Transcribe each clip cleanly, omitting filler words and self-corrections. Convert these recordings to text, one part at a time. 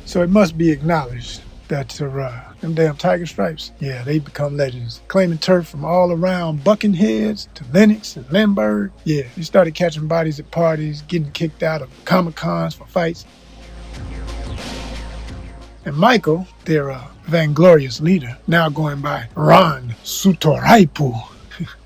So it must be acknowledged that them damn tiger stripes, yeah, they become legends. Claiming turf from all around Buckenheads to Lenox and Lindbergh. Yeah, they started catching bodies at parties, getting kicked out of Comic-Cons for fights. And Michael, their vainglorious leader, now going by Ron Sutoraipu.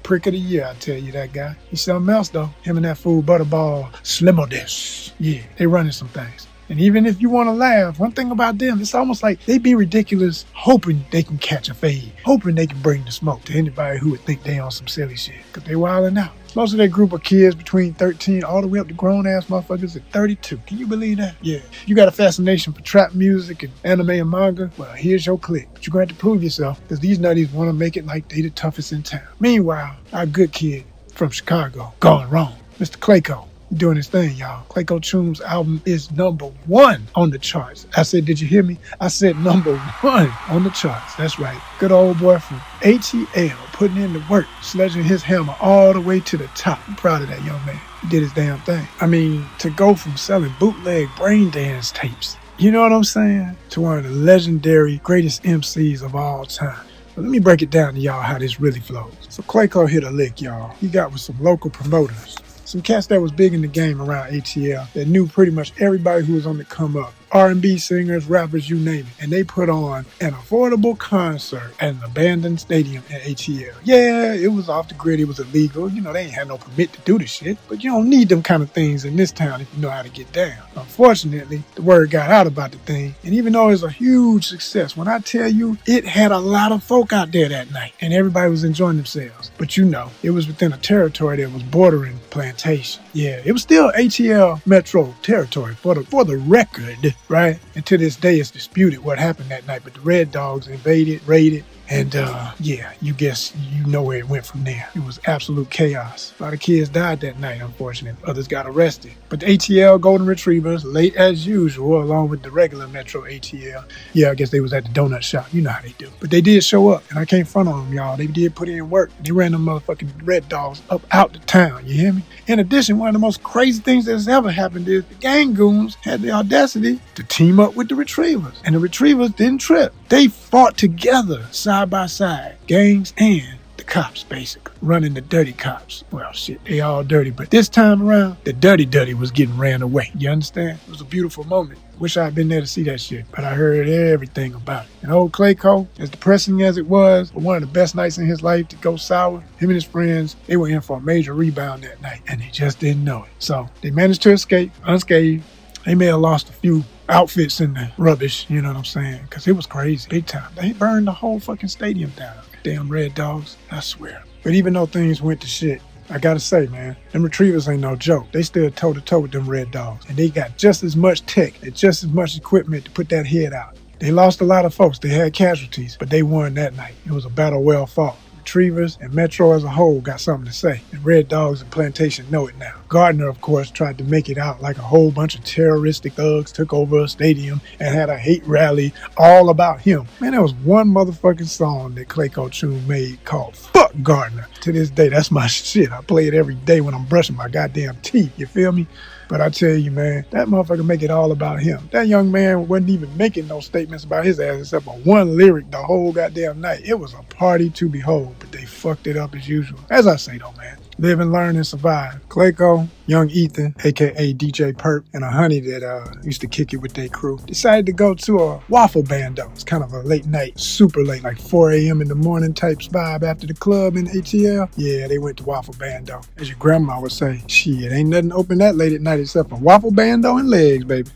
Prick of the year, I tell you, that guy. He's something else, though. Him and that fool Butterball Slimodesh. Yeah, they running some things. And even if you want to laugh, one thing about them, it's almost like they be ridiculous, hoping they can catch a fade, hoping they can bring the smoke to anybody who would think they on some silly shit, because they wilding out. Most of that group of kids between 13 all the way up to grown-ass motherfuckers at 32. Can you believe that? Yeah. You got a fascination for trap music and anime and manga? Well, here's your clique. But you're going to have to prove yourself, because these nutties want to make it like they the toughest in town. Meanwhile, our good kid from Chicago, gone wrong, Mr. CLAYCO, doing his thing, y'all. CLAYCO CHOOM's album is #1 on the charts. I said, did you hear me? I said #1 on the charts. That's right. Good old boy from ATL putting in the work, sledging his hammer all the way to the top. I'm proud of that young man. He did his damn thing. I mean, to go from selling bootleg brain dance tapes, you know what I'm saying, to one of the legendary greatest MCs of all time. But let me break it down to y'all how this really flows. So CLAYCO hit a lick, y'all. He got with some local promoters. Some cats that was big in the game around ATL that knew pretty much everybody who was on the come up. R&B singers, rappers, you name it. And they put on an affordable concert at an abandoned stadium at ATL. Yeah, it was off the grid. It was illegal. You know, they ain't had no permit to do the shit. But you don't need them kind of things in this town if you know how to get down. Unfortunately, the word got out about the thing. And even though it was a huge success, when I tell you, it had a lot of folk out there that night. And everybody was enjoying themselves. But you know, it was within a territory that was bordering plantation. Yeah, it was still ATL Metro territory for the record. Right? And to this day, it's disputed what happened that night. But the Red Dogs invaded, raided, and yeah, you guess you know where it went from there. It was absolute chaos. A lot of kids died that night, unfortunately. Others got arrested. But the ATL Golden Retrievers, late as usual, along with the regular Metro ATL. Yeah, I guess they was at the donut shop. You know how they do. But they did show up, and I can't front on them, y'all. They did put in work. They ran them motherfucking Red Dogs up out the town. You hear me? In addition, one of the most crazy things that's ever happened is the gang goons had the audacity to team up with the Retrievers. And the Retrievers didn't trip. They fought together, side by side, gangs and the cops, basically, running the dirty cops. Well, shit, they all dirty, but this time around, the dirty was getting ran away. You understand? It was a beautiful moment. Wish I had been there to see that shit, but I heard everything about it. And old CLAYCO, as depressing as it was, one of the best nights in his life to go sour, him and his friends, they were in for a major rebound that night, and they just didn't know it. So they managed to escape unscathed. They may have lost a few outfits in the rubbish, you know what I'm saying? Because it was crazy, big time. They burned the whole fucking stadium down. Damn Red Dogs, I swear. But even though things went to shit, I gotta say, man, them Retrievers ain't no joke. They stood toe-to-toe with them Red Dogs. And they got just as much tech and just as much equipment to put that head out. They lost a lot of folks. They had casualties, but they won that night. It was a battle well fought. Retrievers and Metro as a whole got something to say. And Red Dogs and Plantation know it now. Gardner, of course, tried to make it out like a whole bunch of terroristic thugs took over a stadium and had a hate rally all about him. Man, there was one motherfucking song that CLAYCO CHOOM made called Fuck Gardner. To this day, that's my shit. I play it every day when I'm brushing my goddamn teeth. You feel me? But I tell you, man, that motherfucker make it all about him. That young man wasn't even making no statements about his ass except for one lyric the whole goddamn night. It was a party to behold, but they fucked it up as usual. As I say though, man, live and learn and survive. CLAYCO, young Ethan, aka DJ Perp, and a honey that used to kick it with their crew, decided to go to a waffle bando. It's kind of a late night, super late, like 4 a.m. in the morning type vibe after the club in ATL. Yeah, they went to waffle bando. As your grandma would say, shit, ain't nothing open that late at night except for waffle bando and legs, baby.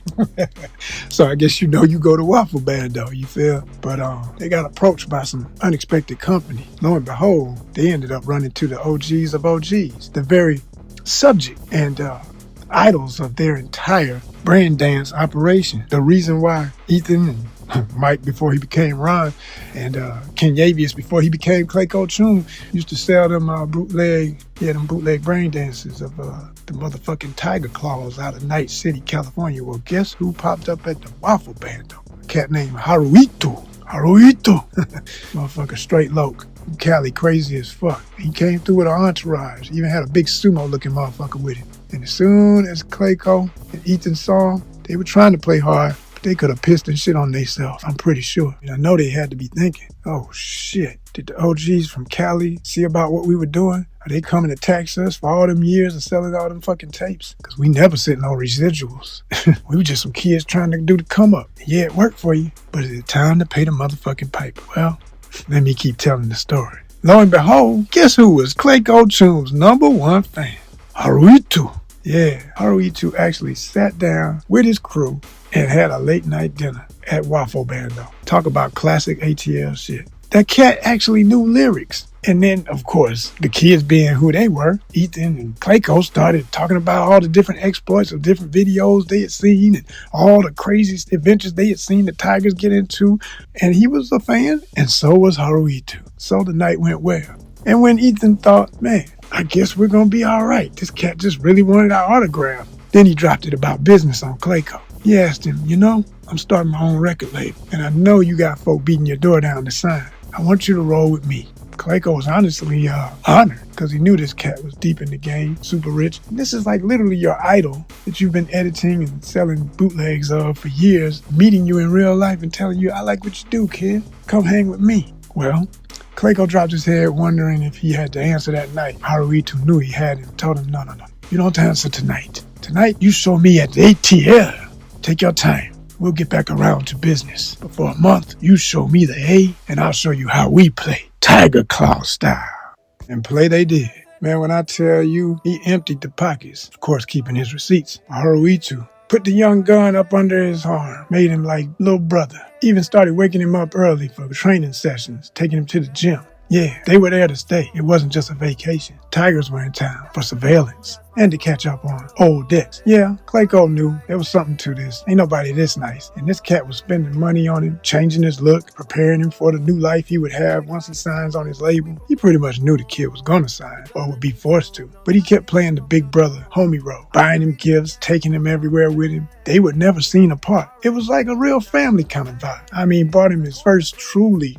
So I guess you know you go to waffle bando, you feel? But they got approached by some unexpected company. Lo and behold, they ended up running to the OGs of OGs, the very subject and idols of their entire brand dance operation. The reason why Ethan and Mike before he became Ron and Kenyavius before he became CLAYCO CHOOM used to sell them bootleg brain dances of the motherfucking tiger claws out of Night City, California. Well, guess who popped up at the waffle bando? A cat named Haruito. Motherfucker straight loc. Cali, crazy as fuck. He came through with an entourage. He even had a big sumo looking motherfucker with him. And as soon as CLAYCO and Ethan saw him, they were trying to play hard, but They could have pissed and shit on themselves, I'm pretty sure. And I know they had to be thinking, oh shit, did the OGs from Cali see about what we were doing? Are they coming to tax us for all them years of selling all them fucking tapes? Because we never sent no residuals. We were just some kids trying to do the come up. Yeah, it worked for you, but is it time to pay the motherfucking piper? Well, let me keep telling the story. Lo and behold, guess who was CLAYCO CHOOM's #1 fan? Haruito. Yeah, Haruito actually sat down with his crew and had a late night dinner at Waffle Bando. Talk about classic ATL shit. That cat actually knew lyrics. And then, of course, the kids being who they were, Ethan and CLAYCO started talking about all the different exploits of different videos they had seen and all the crazy adventures they had seen the Tigers get into. And he was a fan, and so was Haruito. So the night went well. And when Ethan thought, man, I guess we're going to be all right. This cat just really wanted our autograph. Then he dropped it about business on CLAYCO. He asked him, you know, I'm starting my own record label, and I know you got folk beating your door down to sign. I want you to roll with me. CLAYCO was honestly honored because he knew this cat was deep in the game, super rich. And this is like literally your idol that you've been editing and selling bootlegs of for years, meeting you in real life and telling you, I like what you do, kid. Come hang with me. Well, CLAYCO dropped his head wondering if he had to answer that night. Haruito knew he had and told him, no. You don't answer tonight. Tonight, you show me at the ATL. Take your time. We'll get back around to business. But for a month, you show me the A, and I'll show you how we play. Tiger Claw style. And play they did. Man, when I tell you, he emptied the pockets. Of course, keeping his receipts. Haruito put the young gun up under his arm. Made him like little brother. Even started waking him up early for training sessions. Taking him to the gym. Yeah, they were there to stay. It wasn't just a vacation. Tigers were in town for surveillance and to catch up on old debts. Yeah, CLAYCO knew there was something to this. Ain't nobody this nice. And this cat was spending money on him, changing his look, preparing him for the new life he would have once he signs on his label. He pretty much knew the kid was gonna sign or would be forced to. But he kept playing the big brother homie role, buying him gifts, taking him everywhere with him. They were never seen apart. It was like a real family kind of vibe. I mean, bought him his first truly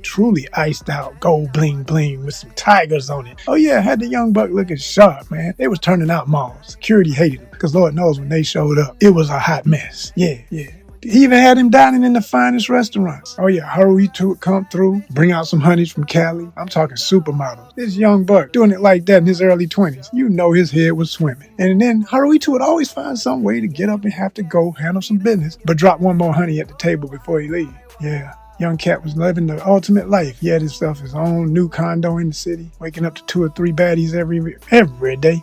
iced out gold bling with some tigers on it. Oh yeah, had the young buck looking sharp, man. They was turning out malls. Security hated him because Lord knows when they showed up, it was a hot mess. Yeah. He even had him dining in the finest restaurants. Oh yeah, Haruito would come through, bring out some honeys from Cali. I'm talking supermodels. This young buck doing it like that in his early 20s. You know his head was swimming. And then Haruito would always find some way to get up and have to go handle some business, but drop one more honey at the table before he leaves. Yeah. Young cat was living the ultimate life. He had himself his own new condo in the city, waking up to 2 or 3 baddies every day.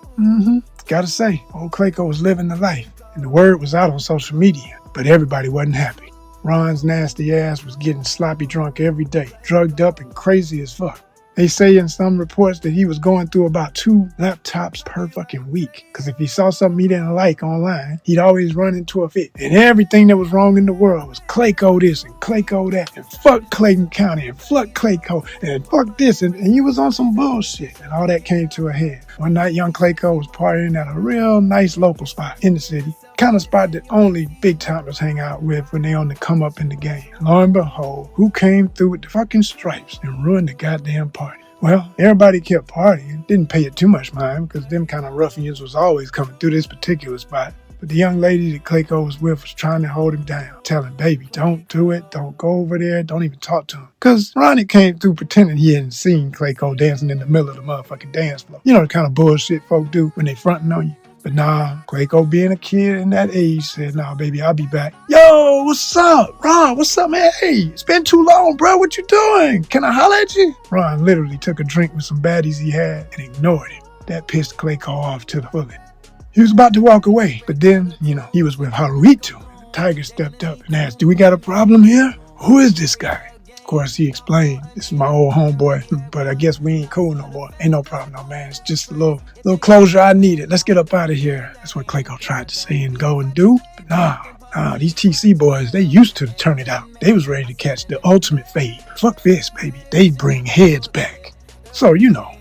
Gotta say, old CLAYCO was living the life, and the word was out on social media, but everybody wasn't happy. Ron's nasty ass was getting sloppy drunk every day, drugged up and crazy as fuck. They say in some reports that he was going through about 2 laptops per fucking week. Because if he saw something he didn't like online, he'd always run into a fit. And everything that was wrong in the world was CLAYCO this and CLAYCO that. And fuck Clayton County and fuck CLAYCO and fuck this. And he was on some bullshit. And all that came to a head. One night, young CLAYCO was partying at a real nice local spot in the city. Kind of spot that only big timers hang out with when they on the come up in the game. Lo and behold, who came through with the fucking stripes and ruined the goddamn party? Well, everybody kept partying, didn't pay it too much mind because them kind of ruffians was always coming through this particular spot. But the young lady that CLAYCO was with was trying to hold him down, telling baby, don't do it, don't go over there, don't even talk to him. Because Ronnie came through pretending he hadn't seen CLAYCO dancing in the middle of the motherfucking dance floor. You know the kind of bullshit folk do when they fronting on you. But nah, CLAYCO being a kid in that age said, nah, baby, I'll be back. Yo, what's up? Ron, what's up, man? Hey, it's been too long, bro. What you doing? Can I holler at you? Ron literally took a drink with some baddies he had and ignored him. That pissed CLAYCO off to the fullest. He was about to walk away, but then, he was with Haruito. The tiger stepped up and asked, do we got a problem here? Who is this guy? Of course, he explained, this is my old homeboy, but I guess we ain't cool no more. Ain't no problem, no, man. It's just a little closure I needed. Let's get up out of here. That's what CLAYCO tried to say and go and do. But nah, these TC boys, they used to turn it out. They was ready to catch the ultimate fade. Fuck this, baby. They bring heads back. So,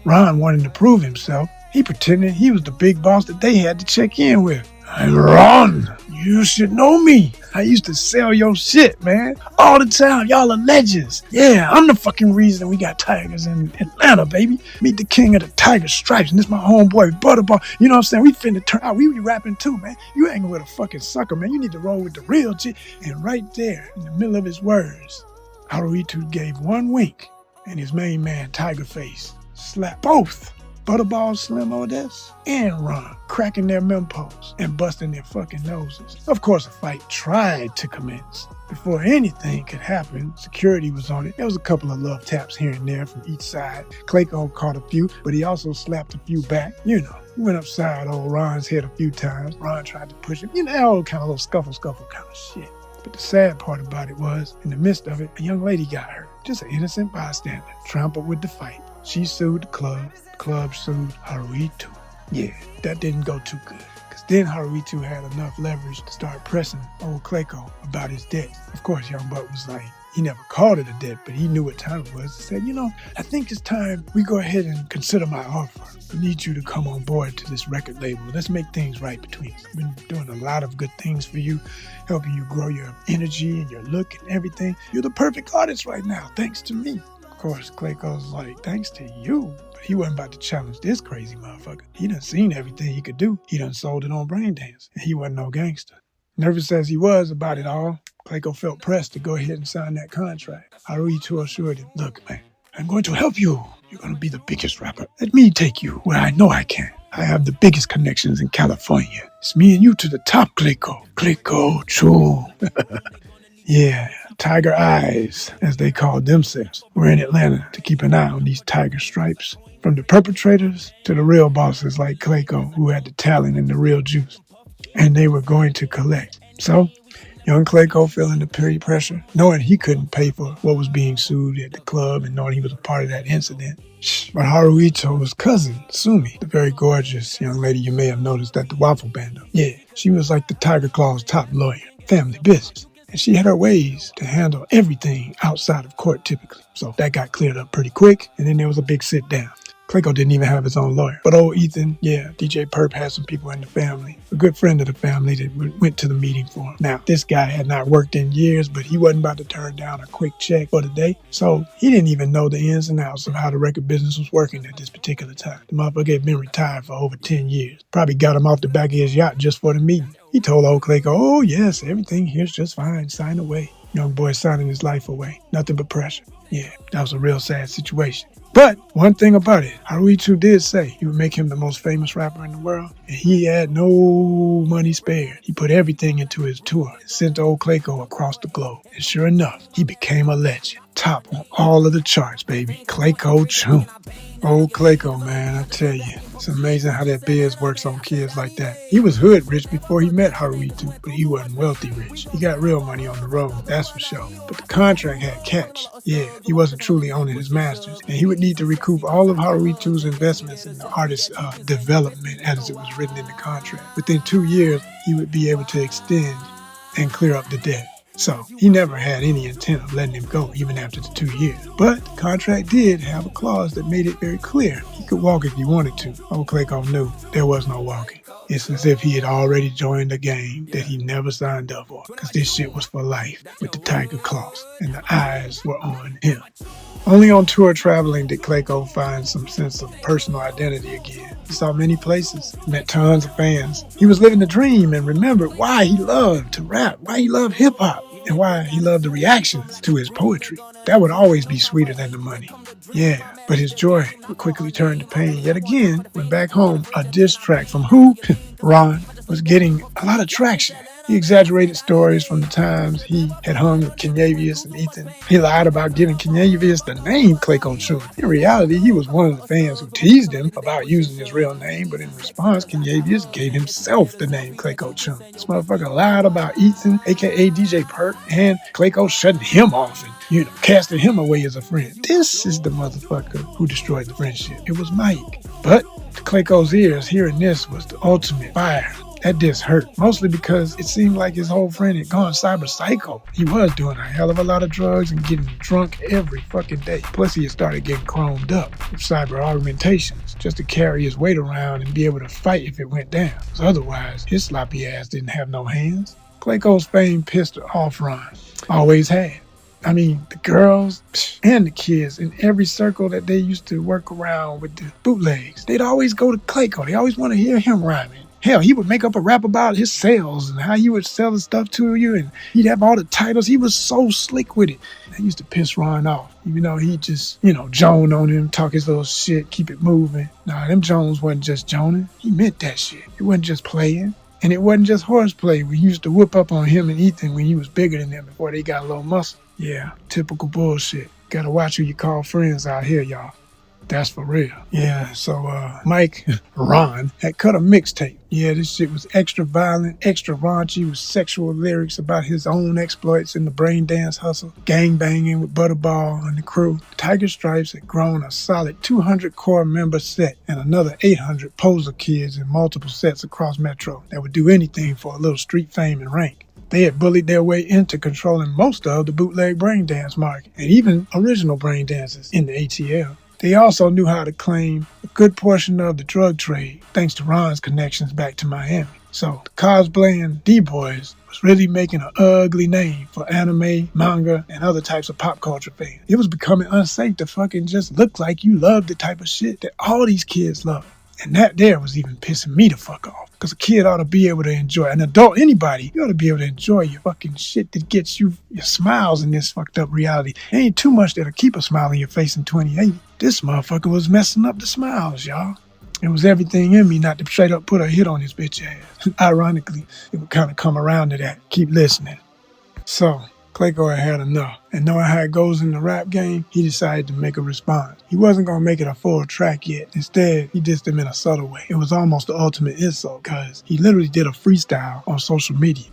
Ron wanted to prove himself. He pretended he was the big boss that they had to check in with. I'm Ron. You should know me. I used to sell your shit, man. All the time. Y'all are legends. Yeah, I'm the fucking reason we got tigers in Atlanta, baby. Meet the king of the tiger stripes, and this my homeboy, Butterball. You know what I'm saying? We finna turn out. We be rapping too, man. You hanging with a fucking sucker, man. You need to roll with the real shit. And right there, in the middle of his words, Haruitu gave one wink, and his main man, Tiger Face, slapped both Butterball, Slim Odess, and Ron, cracking their mempos and busting their fucking noses. Of course, a fight tried to commence. Before anything could happen, security was on it. There was a couple of love taps here and there from each side. CLAYCO caught a few, but he also slapped a few back. You know, he went upside old Ron's head a few times. Ron tried to push him. You know, all kind of little scuffle kind of shit. But the sad part about it was, in the midst of it, a young lady got hurt. Just an innocent bystander, trampled with the fight. She sued the club sued Haruitu. Yeah, that didn't go too good. Because then Haruitu had enough leverage to start pressing old CLAYCO about his debt. Of course, Young Buck was like, he never called it a debt, but he knew what time it was. He said, you know, I think it's time we go ahead and consider my offer. I need you to come on board to this record label. Let's make things right between us. I've been doing a lot of good things for you, helping you grow your energy and your look and everything. You're the perfect artist right now, thanks to me. Of course, CLAYCO's like, thanks to you. But he wasn't about to challenge this crazy motherfucker. He done seen everything he could do. He done sold it on Braindance. And he wasn't no gangster. Nervous as he was about it all, CLAYCO felt pressed to go ahead and sign that contract. Haruitu assured him, look, man, I'm going to help you. You're going to be the biggest rapper. Let me take you where I know I can. I have the biggest connections in California. It's me and you to the top, CLAYCO. CLAYCO CHOOM. Yeah, Tiger Eyes, as they called themselves, were in Atlanta to keep an eye on these tiger stripes. From the perpetrators to the real bosses like CLAYCO, who had the talent and the real juice. And they were going to collect. So, young CLAYCO feeling the peer pressure, knowing he couldn't pay for what was being sued at the club and knowing he was a part of that incident. But Haruito's cousin, Sumi, the very gorgeous young lady you may have noticed at the Waffle Bando. Yeah, she was like the Tiger Claw's top lawyer, family business. And she had her ways to handle everything outside of court typically. So that got cleared up pretty quick, and then there was a big sit down. CLAYCO didn't even have his own lawyer. But old Ethan, yeah, DJ Perp had some people in the family. A good friend of the family that went to the meeting for him. Now, this guy had not worked in years, but he wasn't about to turn down a quick check for the day. So he didn't even know the ins and outs of how the record business was working at this particular time. The motherfucker had been retired for over 10 years. Probably got him off the back of his yacht just for the meeting. He told old CLAYCO, oh yes, everything here's just fine, sign away. Young boy signing his life away. Nothing but pressure. Yeah, that was a real sad situation. But one thing about it, Haruitu did say he would make him the most famous rapper in the world, and he had no money spared. He put everything into his tour and sent old CLAYCO across the globe. And sure enough, he became a legend. Top on all of the charts, baby. CLAYCO CHOOM. Old CLAYCO, man, I tell you, it's amazing how that biz works on kids like that. He was hood rich before he met Haruitu, but he wasn't wealthy rich. He got real money on the road, that's for sure. But the contract had catch. Yeah, he wasn't truly owning his masters, and he would need to recoup all of Haruitu's investments in the artist's development as it was written in the contract. Within 2 years, he would be able to extend and clear up the debt. So he never had any intent of letting him go even after the 2 years. But the contract did have a clause that made it very clear he could walk if he wanted to. Old CLAYCO knew there was no walking. It's as if he had already joined a game that he never signed up for, because this shit was for life with the tiger claws, and the eyes were on him. Only on tour traveling did CLAYCO find some sense of personal identity again. He saw many places, met tons of fans. He was living the dream and remembered why he loved to rap, why he loved hip-hop, and why he loved the reactions to his poetry. That would always be sweeter than the money. Yeah, but his joy would quickly turn to pain yet again when back home a diss track from who? Ron was getting a lot of traction. He exaggerated stories from the times he had hung with Kenyavius and Ethan. He lied about giving Kenyavius the name CLAYCO CHOOM. In reality, he was one of the fans who teased him about using his real name, but in response, Kenyavius gave himself the name CLAYCO CHOOM. This motherfucker lied about Ethan, aka DJ Perk, and CLAYCO shutting him off and, casting him away as a friend. This is the motherfucker who destroyed the friendship. It was Mike. But to CLAYCO's ears, hearing this was the ultimate fire That diss hurt, mostly because it seemed like his whole friend had gone cyber psycho. He was doing a hell of a lot of drugs and getting drunk every fucking day. Plus, he had started getting chromed up with cyber augmentations just to carry his weight around and be able to fight if it went down. Because otherwise, his sloppy ass didn't have no hands. CLAYCO's fame pissed off Ron. Always had. I mean, the girls and the kids in every circle that they used to work around with the bootlegs, they'd always go to CLAYCO. They always want to hear him rhyming. Hell, he would make up a rap about his sales and how he would sell the stuff to you, and he'd have all the titles. He was so slick with it. That used to piss Ron off. Even though he just, Joan on him, talk his little shit, keep it moving. Nah, them Jones wasn't just Joning. He meant that shit. It wasn't just playing. And it wasn't just horseplay. We used to whoop up on him and Ethan when he was bigger than them before they got a little muscle. Yeah, typical bullshit. Gotta watch who you call friends out here, y'all. That's for real. Yeah, so Mike, Ron, had cut a mixtape. Yeah, this shit was extra violent, extra raunchy with sexual lyrics about his own exploits in the brain dance hustle, gang banging with Butterball and the crew. Tiger Stripes had grown a solid 200 core member set and another 800 poser kids in multiple sets across Metro that would do anything for a little street fame and rank. They had bullied their way into controlling most of the bootleg brain dance market and even original brain dances in the ATL. They also knew how to claim a good portion of the drug trade, thanks to Ron's connections back to Miami. So the cosplaying D-Boys was really making an ugly name for anime, manga, and other types of pop culture fans. It was becoming unsafe to fucking just look like you love the type of shit that all these kids love. And that there was even pissing me the fuck off. Because a kid ought to be able to enjoy, an adult, anybody, you ought to be able to enjoy your fucking shit that gets you your smiles in this fucked up reality. There ain't too much that'll keep a smile on your face in 2080. This motherfucker was messing up the smiles, y'all. It was everything in me not to straight up put a hit on his bitch ass. Ironically, it would kind of come around to that. Keep listening. So, CLAYCO had enough, and knowing how it goes in the rap game, he decided to make a response. He wasn't going to make it a full track yet. Instead, he dissed him in a subtle way. It was almost the ultimate insult, because he literally did a freestyle on social media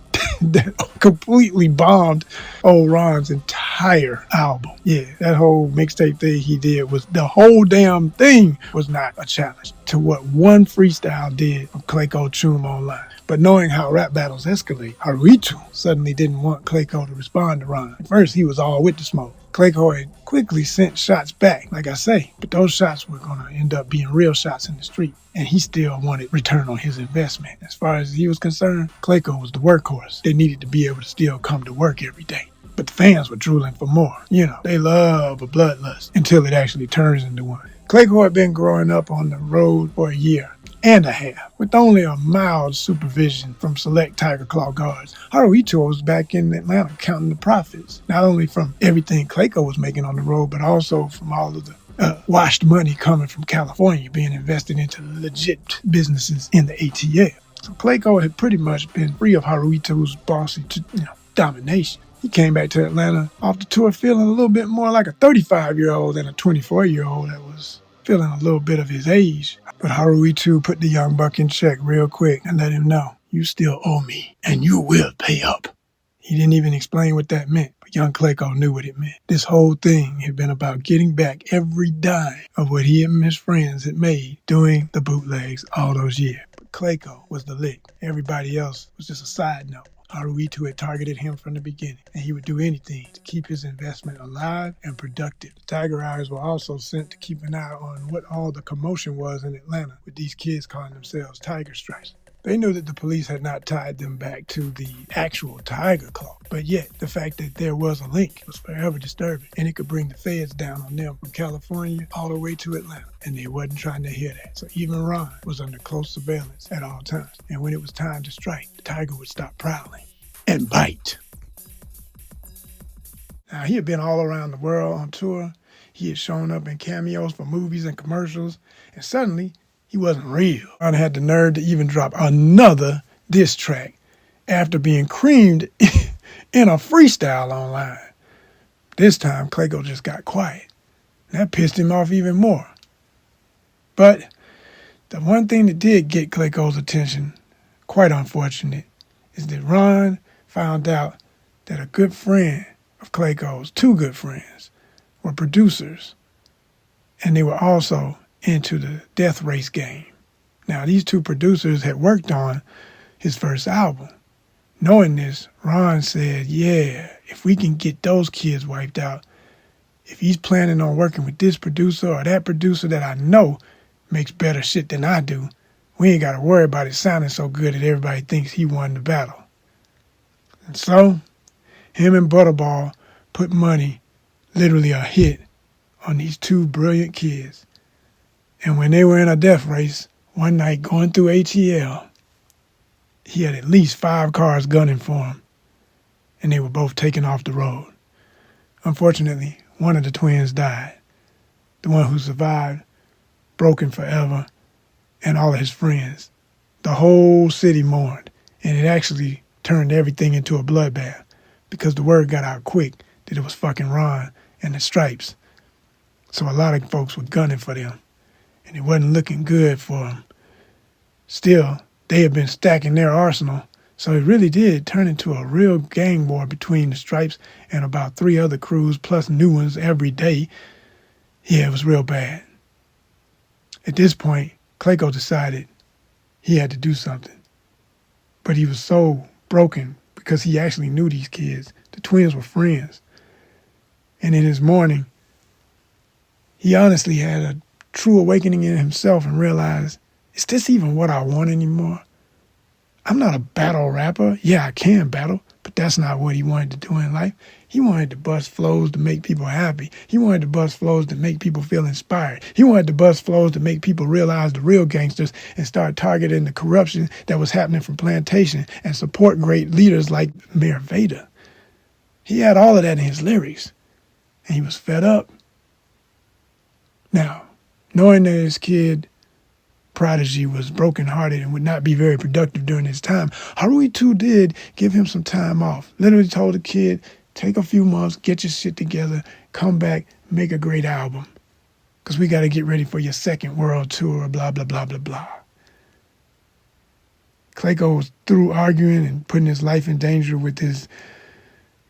that completely bombed old Ron's entire album. Yeah, that whole mixtape thing he did was, the whole damn thing was not a challenge to what one freestyle did from CLAYCO CHOOM online. But knowing how rap battles escalate, Haruitu suddenly didn't want CLAYCO to respond to Ron. At first, he was all with the smoke. CLAYCO had quickly sent shots back, like I say, but those shots were going to end up being real shots in the street, and he still wanted return on his investment. As far as he was concerned, CLAYCO was the workhorse. They needed to be able to still come to work every day. But the fans were drooling for more. They love a bloodlust until it actually turns into one. CLAYCO had been growing up on the road for a year and a half, with only a mild supervision from select Tiger Claw guards. Haruitu was back in Atlanta counting the profits, not only from everything CLAYCO was making on the road, but also from all of the washed money coming from California being invested into legit businesses in the ATL. So CLAYCO had pretty much been free of Haruitu's bossy domination. He came back to Atlanta off the tour feeling a little bit more like a 35-year-old than a 24-year-old that was feeling a little bit of his age. But Haruitu put the young buck in check real quick and let him know, you still owe me, and you will pay up. He didn't even explain what that meant, but young CLAYCO knew what it meant. This whole thing had been about getting back every dime of what he and his friends had made doing the bootlegs all those years. But CLAYCO was the lick. Everybody else was just a side note. Haruitu had targeted him from the beginning, and he would do anything to keep his investment alive and productive. The Tiger Eyes were also sent to keep an eye on what all the commotion was in Atlanta with these kids calling themselves Tiger Stripes. They knew that the police had not tied them back to the actual Tiger Claw, but yet the fact that there was a link was forever disturbing, and it could bring the feds down on them from California all the way to Atlanta, and they wasn't trying to hear that. So even Ron was under close surveillance at all times, and when it was time to strike, the tiger would stop prowling and bite. Now, he had been all around the world on tour. He had shown up in cameos for movies and commercials, and suddenly, he wasn't real. Ron had the nerve to even drop another diss track after being creamed in a freestyle online. This time, CLAYCO just got quiet. And that pissed him off even more. But the one thing that did get CLAYCO's attention, quite unfortunate, is that Ron found out that a good friend of CLAYCO's, two good friends, were producers. And they were also into the death race game. Now, these two producers had worked on, his first album. Knowing this, Ron said, yeah, if we can get those kids wiped out, if he's planning on working with this producer or that producer that I know makes better shit than I do, we ain't got to worry about it sounding so good that everybody thinks he won the battle. And so, him and Butterball put money, literally a hit, on these two brilliant kids. And when they were in a death race, one night going through ATL, he had at least 5 cars gunning for him, and they were both taken off the road. Unfortunately, one of the twins died. The one who survived, broken forever, and all of his friends. The whole city mourned, and it actually turned everything into a bloodbath because the word got out quick that it was fucking Ron and the Stripes. So a lot of folks were gunning for them, and it wasn't looking good for them. Still, they had been stacking their arsenal, so it really did turn into a real gang war between the Stripes and about 3 other crews, plus new ones every day. Yeah, it was real bad. At this point, CLAYCO decided he had to do something. But he was so broken because he actually knew these kids. The twins were friends. And in his mourning, he honestly had a true awakening in himself and realized, is this even what I want anymore? I'm not a battle rapper. Yeah, I can battle, but that's not what he wanted to do in life. He wanted to bust flows to make people happy. He wanted to bust flows to make people feel inspired. He wanted to bust flows to make people realize the real gangsters and start targeting the corruption that was happening from plantation and support great leaders like Mayor Vader. He had all of that in his lyrics, and he was fed up. Now, knowing that his kid Prodigy was brokenhearted and would not be very productive during his time, Harui too did give him some time off. Literally told the kid, take a few months, get your shit together, come back, make a great album. Because we got to get ready for your second world tour, blah, blah, blah, blah, blah. CLAYCO was through arguing and putting his life in danger with his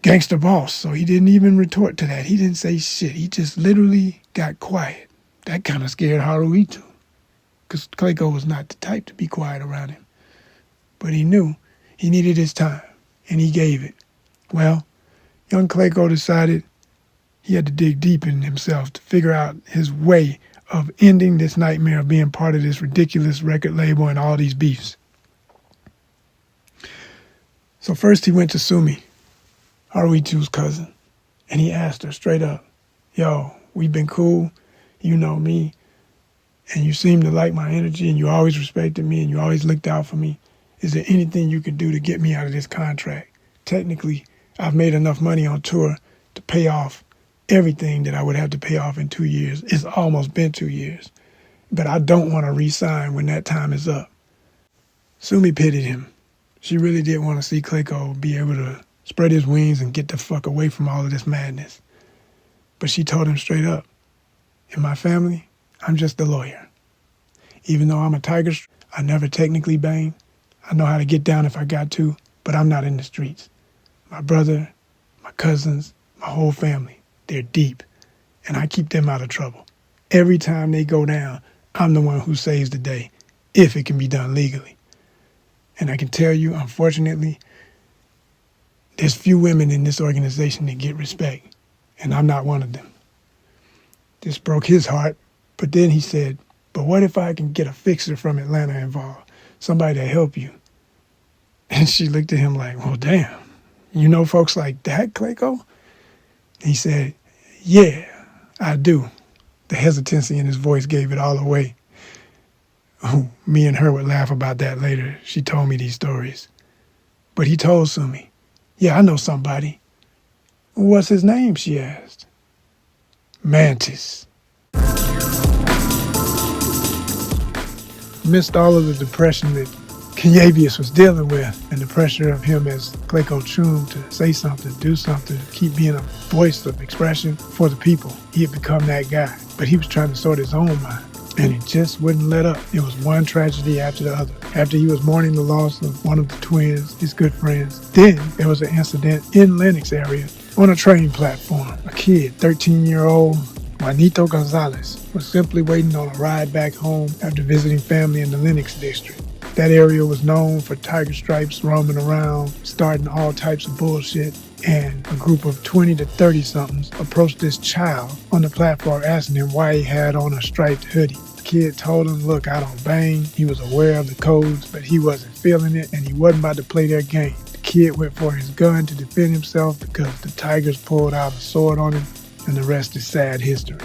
gangster boss, so he didn't even retort to that. He didn't say shit. He just literally got quiet. That kind of scared Harui too, because CLAYCO was not the type to be quiet around him. But he knew he needed his time, and he gave it. Well, young CLAYCO decided he had to dig deep in himself to figure out his way of ending this nightmare of being part of this ridiculous record label and all these beefs. So first he went to Sumi, Haruitu's cousin, and he asked her straight up, yo, we've been cool, you know me, and you seem to like my energy, and you always respected me, and you always looked out for me. Is there anything you can do to get me out of this contract? Technically, I've made enough money on tour to pay off everything that I would have to pay off in 2 years. It's almost been 2 years, but I don't want to re-sign when that time is up. Sumi pitied him. She really did want to see CLAYCO be able to spread his wings and get the fuck away from all of this madness. But she told him straight up, in my family, I'm just a lawyer. Even though I'm a tiger, I never technically bang. I know how to get down if I got to, but I'm not in the streets. My brother, my cousins, my whole family, they're deep, and I keep them out of trouble. Every time they go down, I'm the one who saves the day, if it can be done legally. And I can tell you, unfortunately, there's few women in this organization that get respect, and I'm not one of them. This broke his heart, but then he said, but what if I can get a fixer from Atlanta involved, somebody to help you? And she looked at him like, well, damn, you know folks like that, CLAYCO? He said, yeah, I do. The hesitancy in his voice gave it all away. Me and her would laugh about that later. She told me these stories. But he told Sumi, yeah, I know somebody. What's his name, she asked. Mantis. Amidst all of the depression that Kenyavius was dealing with and the pressure of him as CLAYCO CHOOM to say something, do something, keep being a voice of expression for the people, he had become that guy. But he was trying to sort his own mind, and he just wouldn't let up. It was one tragedy after the other. After he was mourning the loss of one of the twins, his good friends, then there was an incident in Lenox area on a train platform. A kid, 13-year-old Juanito Gonzalez, was simply waiting on a ride back home after visiting family in the Lenox district. That area was known for tiger stripes roaming around, starting all types of bullshit. And a group of 20 to 30-somethings approached this child on the platform asking him why he had on a striped hoodie. The kid told him, look, I don't bang. He was aware of the codes, but he wasn't feeling it, and he wasn't about to play their game. The kid went for his gun to defend himself because the tigers pulled out a sword on him, and the rest is sad history.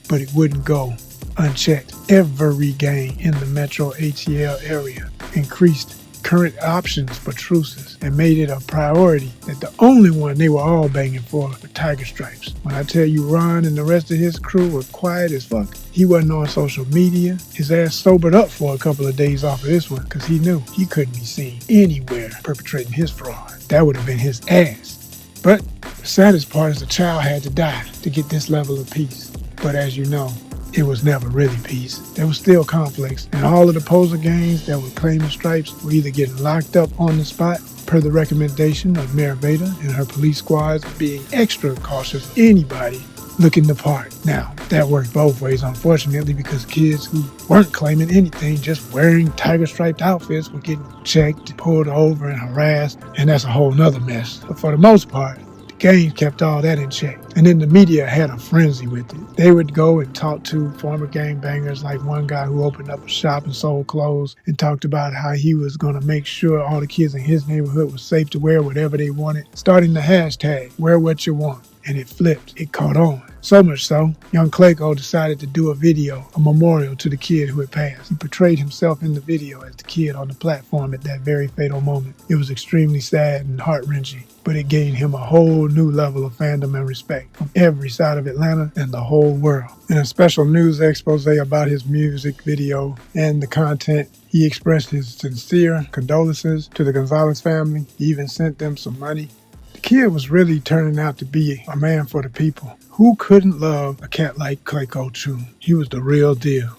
But it wouldn't go unchecked. Every gang in the metro ATL area increased current options for truces and made it a priority that the only one they were all banging for were tiger stripes. When I tell you Ron and the rest of his crew were quiet as fuck, he wasn't on social media. His ass sobered up for a couple of days off of this one because he knew he couldn't be seen anywhere perpetrating his fraud. That would have been his ass. But the saddest part is the child had to die to get this level of peace. But as you know, it was never really peace. There was still conflicts, and all of the poser gangs that were claiming stripes were either getting locked up on the spot, per the recommendation of Mayor Vader and her police squads being extra cautious of anybody looking the part. Now, that worked both ways, unfortunately, because kids who weren't claiming anything, just wearing tiger-striped outfits, were getting checked, pulled over, and harassed, and that's a whole nother mess. But for the most part, gangs kept all that in check. And then the media had a frenzy with it. They would go and talk to former gangbangers, like one guy who opened up a shop and sold clothes and talked about how he was going to make sure all the kids in his neighborhood were safe to wear whatever they wanted, starting the hashtag, wear what you want. And it flipped. It caught on. So much so, young CLAYCO decided to do a video, a memorial to the kid who had passed. He portrayed himself in the video as the kid on the platform at that very fatal moment. It was extremely sad and heart-wrenching, but it gained him a whole new level of fandom and respect from every side of Atlanta and the whole world. In a special news expose about his music video and the content, he expressed his sincere condolences to the Gonzalez family. He even sent them some money. The kid was really turning out to be a man for the people. Who couldn't love a cat like CLAYCO CHOOM? He was the real deal.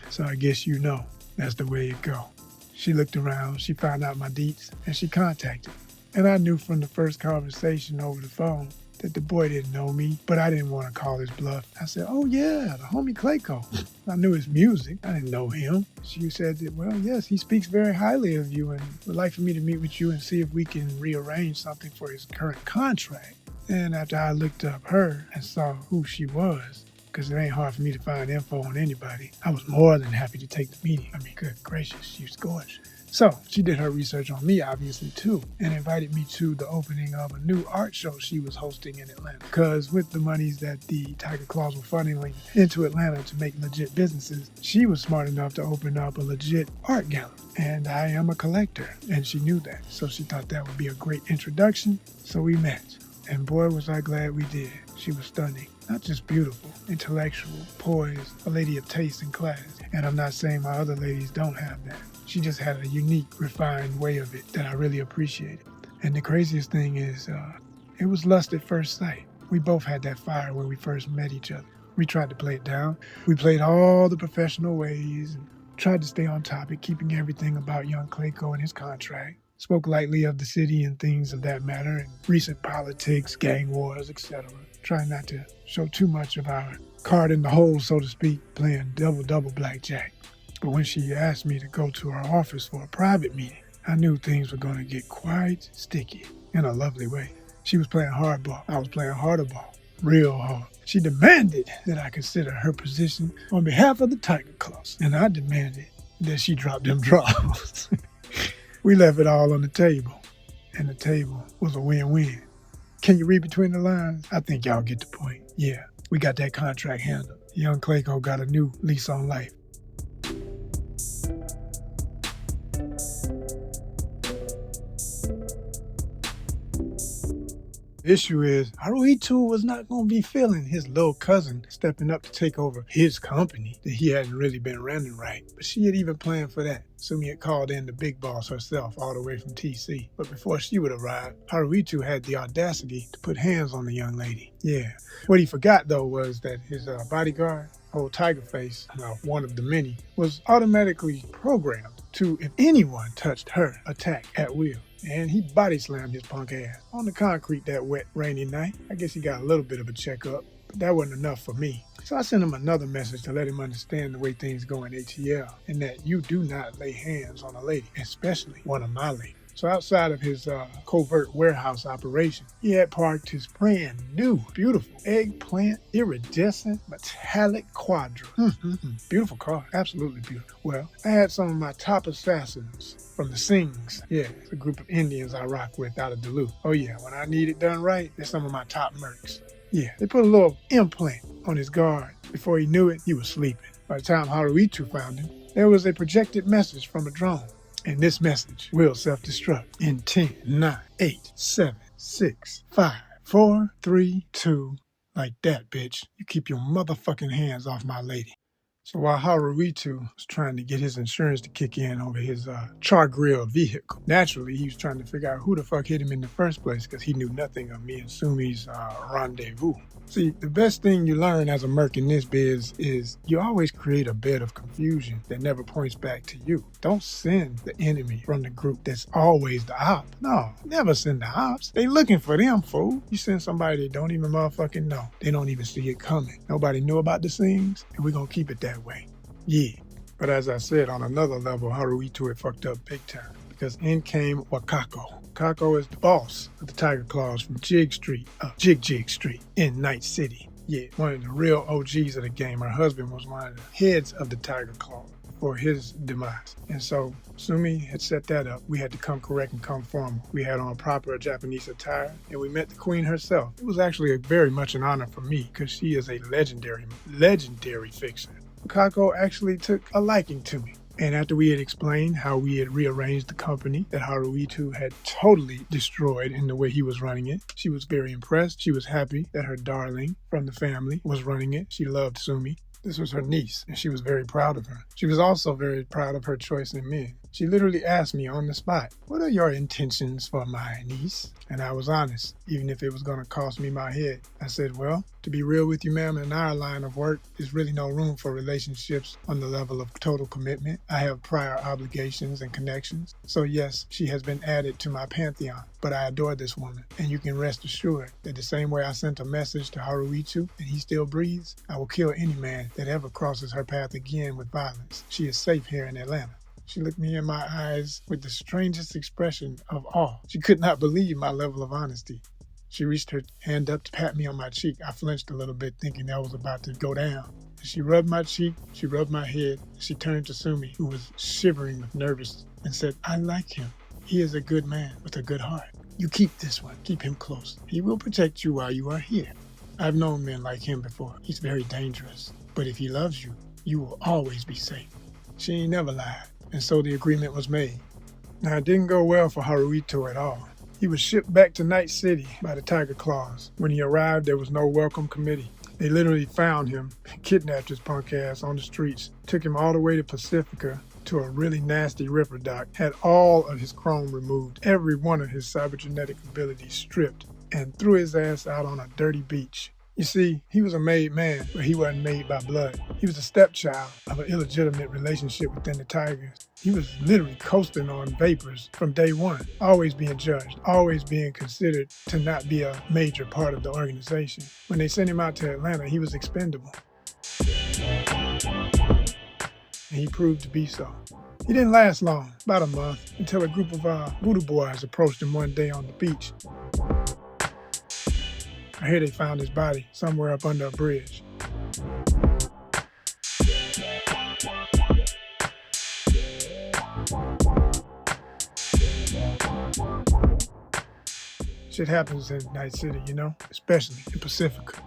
So I guess you know, that's the way it go. She looked around, she found out my deets, and she contacted. And I knew from the first conversation over the phone that the boy didn't know me, but I didn't want to call his bluff. I said, oh yeah, the homie CLAYCO. I knew his music. I didn't know him. She said that, well, yes, he speaks very highly of you and would like for me to meet with you and see if we can rearrange something for his current contract. And after I looked up her and saw who she was, because it ain't hard for me to find info on anybody, I was more than happy to take the meeting. I mean, good gracious, she's gorgeous. So she did her research on me, obviously, too, and invited me to the opening of a new art show she was hosting in Atlanta. Because with the monies that the Tiger Claws were funneling into Atlanta to make legit businesses, she was smart enough to open up a legit art gallery. And I am a collector, and she knew that. So she thought that would be a great introduction, so we met. And boy, was I glad we did. She was stunning. Not just beautiful, intellectual, poised, a lady of taste and class. And I'm not saying my other ladies don't have that. She just had a unique, refined way of it that I really appreciated. And the craziest thing is, it was lust at first sight. We both had that fire when we first met each other. We tried to play it down. We played all the professional ways and tried to stay on topic, keeping everything about young CLAYCO and his contract. Spoke lightly of the city and things of that matter, and recent politics, gang wars, etc. Trying not to show too much of our card in the hole, so to speak, playing double blackjack. But when she asked me to go to her office for a private meeting, I knew things were going to get quite sticky in a lovely way. She was playing hardball. I was playing harder ball, real hard. She demanded that I consider her position on behalf of the Tiger Claws, and I demanded that she drop them draws. We left it all on the table, and the table was a win-win. Can you read between the lines? I think y'all get the point. Yeah, we got that contract handled. Young CLAYCO got a new lease on life. The issue is, Haruhitu was not going to be feeling his little cousin stepping up to take over his company that he hadn't really been running right. But she had even planned for that. Sumi had called in the big boss herself all the way from TC. But before she would arrive, Haruhitu had the audacity to put hands on the young lady. Yeah. What he forgot, though, was that his bodyguard, old Tiger Face, one of the many, was automatically programmed to, if anyone touched her, attack at will. And he body slammed his punk ass on the concrete that wet, rainy night. I guess he got a little bit of a checkup, but that wasn't enough for me. So I sent him another message to let him understand the way things go in ATL and that you do not lay hands on a lady, especially one of my ladies. So outside of his covert warehouse operation, he had parked his brand new, beautiful eggplant, iridescent, metallic Quadra. Beautiful car, absolutely beautiful. Well, I had some of my top assassins from the Sings. Yeah, it's a group of Indians I rock with out of Duluth. Oh yeah, when I need it done right, they're some of my top mercs. Yeah, they put a little implant on his guard. Before he knew it, he was sleeping. By the time Haruitu found him, there was a projected message from a drone. And this message will self-destruct in 10, 9, 8, 7, 6, 5, 4, 3, 2, like that, bitch. You keep your motherfucking hands off my lady. So while Haruitu was trying to get his insurance to kick in over his char grill vehicle, naturally he was trying to figure out who the fuck hit him in the first place because he knew nothing of me and Sumi's rendezvous. See, the best thing you learn as a merc in this biz is you always create a bed of confusion that never points back to you. Don't send the enemy from the group that's always the op. No, never send the ops. They looking for them, fool. You send somebody they don't even motherfucking know. They don't even see it coming. Nobody knew about the things, and we're gonna keep it that way. Yeah. But as I said, on another level, Haruitu had fucked up big time. Because in came Wakako. Wakako is the boss of the Tiger Claws from Jig Street in Night City. Yeah, one of the real OGs of the game. Her husband was one of the heads of the Tiger Claw for his demise. And so Sumi had set that up. We had to come correct and come formal. We had on proper Japanese attire, and we met the queen herself. It was actually very much an honor for me because she is a legendary fixer. Wakako actually took a liking to me. And after we had explained how we had rearranged the company that Haruitu had totally destroyed in the way he was running it, she was very impressed. She was happy that her darling from the family was running it. She loved Sumi. This was her niece, and she was very proud of her. She was also very proud of her choice in men. She literally asked me on the spot, "What are your intentions for my niece?" And I was honest, even if it was going to cost me my head. I said, well, to be real with you, ma'am, in our line of work, there's really no room for relationships on the level of total commitment. I have prior obligations and connections. So yes, she has been added to my pantheon, but I adore this woman. And you can rest assured that the same way I sent a message to Haruitu and he still breathes, I will kill any man that ever crosses her path again with violence. She is safe here in Atlanta. She looked me in my eyes with the strangest expression of awe. She could not believe my level of honesty. She reached her hand up to pat me on my cheek. I flinched a little bit, thinking that was about to go down. She rubbed my cheek, she rubbed my head, and she turned to Sumi, who was shivering with nervousness, and said, "I like him. He is a good man with a good heart. You keep this one. Keep him close. He will protect you while you are here. I've known men like him before. He's very dangerous. But if he loves you, you will always be safe." She ain't never lied. And so the agreement was made. Now, it didn't go well for Haruitu at all. He was shipped back to Night City by the Tiger Claws. When he arrived, there was no welcome committee. They literally found him, kidnapped his punk ass on the streets, took him all the way to Pacifica to a really nasty ripper dock, had all of his chrome removed, every one of his cybergenetic abilities stripped, and threw his ass out on a dirty beach. You see, he was a made man, but he wasn't made by blood. He was a stepchild of an illegitimate relationship within the Tigers. He was literally coasting on vapors from day one, always being judged, always being considered to not be a major part of the organization. When they sent him out to Atlanta, he was expendable. And he proved to be so. He didn't last long, about a month, until a group of voodoo boys approached him one day on the beach. I hear they found his body somewhere up under a bridge. Shit happens in Night City, you know, especially in Pacifica.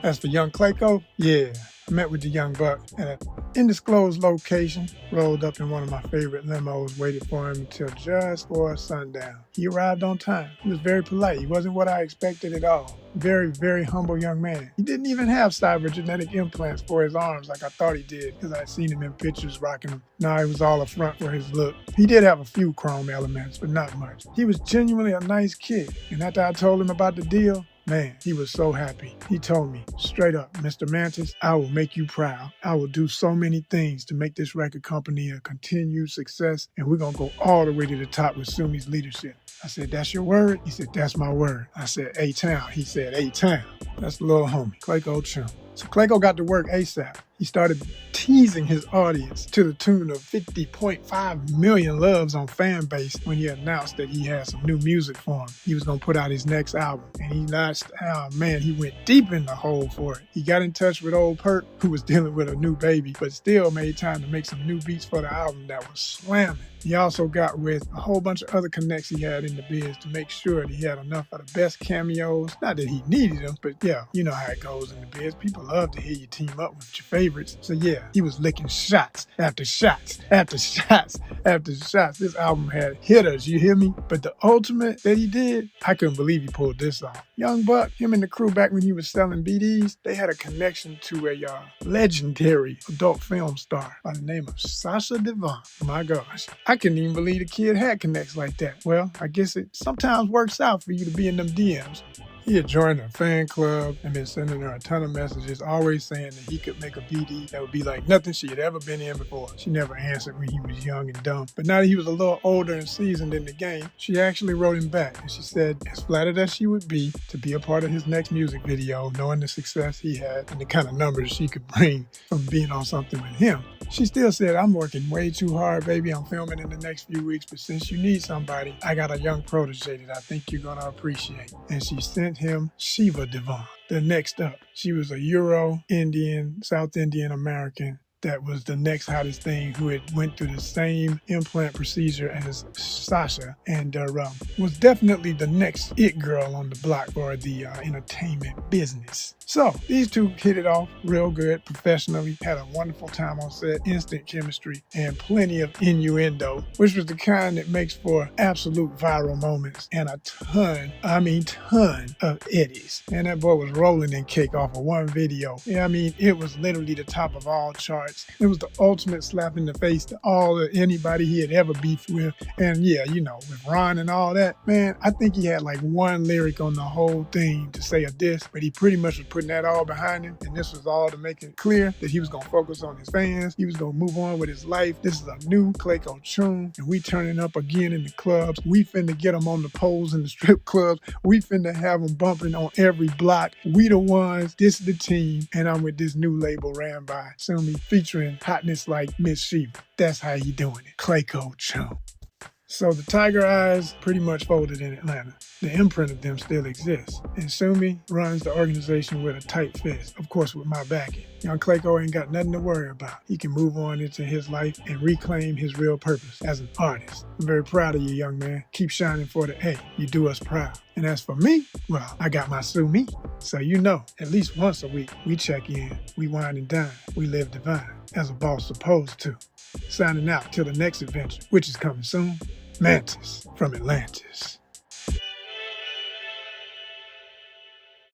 As for young CLAYCO, yeah, I met with the young buck at undisclosed location, rolled up in one of my favorite limos, waited for him until just for sundown. He arrived on time. He was very polite. He wasn't what I expected at all. Very, very humble young man. He didn't even have cybergenetic implants for his arms like I thought he did, because I'd seen him in pictures rocking them. No, it was all a front for his look. He did have a few chrome elements, but not much. He was genuinely a nice kid, and after I told him about the deal, man, he was so happy. He told me, straight up, Mr. Mantis, I will make you proud. I will do so many things to make this record company a continued success, and we're going to go all the way to the top with Sumi's leadership. I said, that's your word? He said, that's my word. I said, A-Town. He said, A-Town. That's the little homie, CLAYCO CHOOM. So CLAYCO got to work ASAP. He started teasing his audience to the tune of 50.5 million loves on FANBASE when he announced that he had some new music for him. He was going to put out his next album. And he went deep in the hole for it. He got in touch with old Perk, who was dealing with a new baby, but still made time to make some new beats for the album that was slamming. He also got with a whole bunch of other connects he had in the biz to make sure that he had enough of the best cameos. Not that he needed them, but yeah, you know how it goes in the biz. People love to hear you team up with your favorites. So yeah, he was licking shots after shots after shots after shots. This album had hitters, you hear me? But the ultimate that he did, I couldn't believe he pulled this off. Young Buck, him and the crew back when he was selling BDs, they had a connection to a legendary adult film star by the name of Sasha Devon. My gosh. I couldn't even believe the kid had connects like that. Well, I guess it sometimes works out for you to be in them DMs. He had joined her fan club and been sending her a ton of messages, always saying that he could make a BD that would be like nothing she had ever been in before. She never answered when he was young and dumb. But now that he was a little older and seasoned in the game, she actually wrote him back. And she said, as flattered as she would be to be a part of his next music video, knowing the success he had and the kind of numbers she could bring from being on something with him. She still said, I'm working way too hard, baby. I'm filming in the next few weeks, but since you need somebody, I got a young protege that I think you're gonna appreciate. And she sent him Shiva Devon. The next up, she was a Euro-Indian, South Indian American that was the next hottest thing, who had went through the same implant procedure as Sasha, and was definitely the next it girl on the block for the entertainment business. So these two hit it off real good professionally, had a wonderful time on set, instant chemistry, and plenty of innuendo, which was the kind that makes for absolute viral moments and a ton of eddies. And that boy was rolling in cake off of one video. Yeah, I mean, it was literally the top of all charts. It was the ultimate slap in the face to anybody he had ever beefed with. And yeah, you know, with Ron and all that, man, I think he had like one lyric on the whole thing to say a diss, but he pretty much was putting that all behind him. And this was all to make it clear that he was going to focus on his fans. He was going to move on with his life. This is a new CLAYCO CHOOM, and we turning up again in the clubs. We finna get them on the poles in the strip clubs. We finna have them bumping on every block. We the ones, this is the team, and I'm with this new label ran by Sumi, featuring hotness like Miss Shiva. That's how he doing it. CLAYCO CHOOM. So the Tiger Eyes pretty much folded in Atlanta. The imprint of them still exists. And Sumi runs the organization with a tight fist, of course with my backing. Young CLAYCO ain't got nothing to worry about. He can move on into his life and reclaim his real purpose as an artist. I'm very proud of you, young man. Keep shining for the A. You do us proud. And as for me, well, I got my Sumi. So you know, at least once a week, we check in, we wine and dine, we live divine, as a boss supposed to. Signing out till the next adventure, which is coming soon. Mantis from Atlantis.